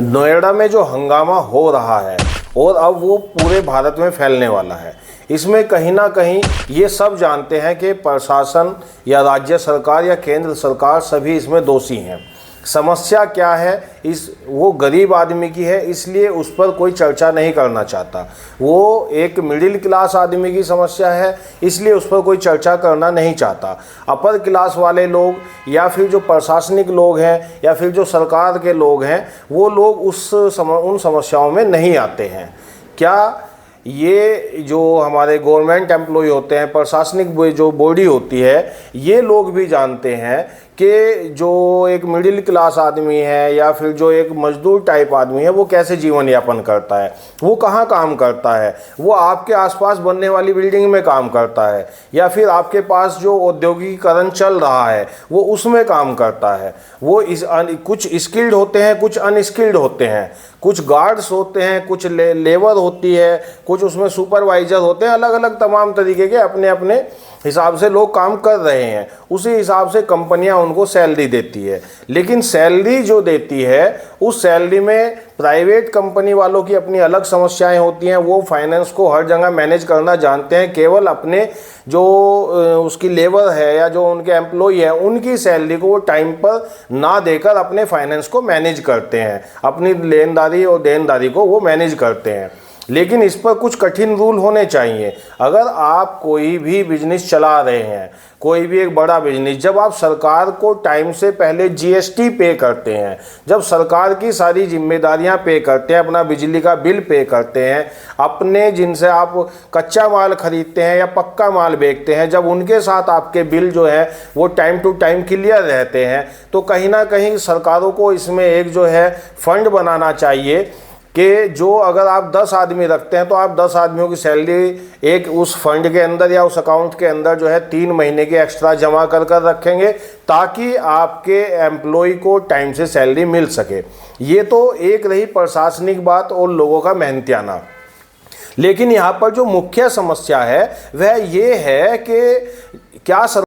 नोएडा में जो हंगामा हो रहा है और अब वो पूरे भारत में फैलने वाला है, इसमें कहीं ना कहीं ये सब जानते हैं कि प्रशासन या राज्य सरकार या केंद्र सरकार सभी इसमें दोषी हैं। समस्या क्या है, वो गरीब आदमी की है, इसलिए उस पर कोई चर्चा नहीं करना चाहता। वो एक मिडिल क्लास आदमी की समस्या है, इसलिए उस पर कोई चर्चा करना नहीं चाहता। अपर क्लास वाले लोग या फिर जो प्रशासनिक लोग हैं या फिर जो सरकार के लोग हैं, वो लोग उन समस्याओं में नहीं आते हैं। क्या ये जो हमारे गवर्नमेंट एम्प्लॉय होते हैं, प्रशासनिक जो बॉडी होती है, ये लोग भी जानते हैं कि जो एक मिडिल क्लास आदमी है या फिर जो एक मजदूर टाइप आदमी है, वो कैसे जीवन यापन करता है, वो कहाँ काम करता है, वो आपके आसपास बनने वाली बिल्डिंग में काम करता है या फिर आपके पास जो औद्योगिकीकरण चल रहा है वो उसमें काम करता है। वो कुछ स्किल्ड होते हैं, कुछ अनस्किल्ड होते हैं, कुछ गार्ड्स होते हैं, कुछ लेबर होती है, कुछ उसमें सुपरवाइजर होते हैं। अलग अलग तमाम तरीके के अपने अपने हिसाब से लोग काम कर रहे हैं, उसी हिसाब से कंपनियां उनको सैलरी देती है। लेकिन सैलरी जो देती है, उस सैलरी में प्राइवेट कंपनी वालों की अपनी अलग समस्याएं होती हैं। वो फाइनेंस को हर जगह मैनेज करना जानते हैं, केवल अपने जो उसकी लेबर है या जो उनके एम्प्लॉय है, उनकी सैलरी को वो टाइम पर ना देकर अपने फाइनेंस को मैनेज करते हैं, अपनी लेनदारी और देनदारी को वो मैनेज करते हैं। लेकिन इस पर कुछ कठिन रूल होने चाहिए। अगर आप कोई भी बिजनेस चला रहे हैं, कोई भी एक बड़ा बिजनेस, जब आप सरकार को टाइम से पहले जीएसटी पे करते हैं, जब सरकार की सारी जिम्मेदारियां पे करते हैं, अपना बिजली का बिल पे करते हैं, अपने जिनसे आप कच्चा माल खरीदते हैं या पक्का माल बेचते हैं, जब उनके साथ आपके बिल जो है वो टाइम टू टाइम क्लियर रहते हैं, तो कहीं ना कहीं सरकारों को इसमें एक जो है फंड बनाना चाहिए कि जो अगर आप 10 आदमी रखते हैं तो आप 10 आदमियों की सैलरी एक उस फंड के अंदर या उस अकाउंट के अंदर जो है 3 महीने के एक्स्ट्रा जमा कर रखेंगे, ताकि आपके एम्प्लॉय को टाइम से सैलरी मिल सके। ये तो एक रही प्रशासनिक बात और लोगों का मेहनतियाना। लेकिन यहाँ पर जो मुख्य समस्या है वह ये है कि क्या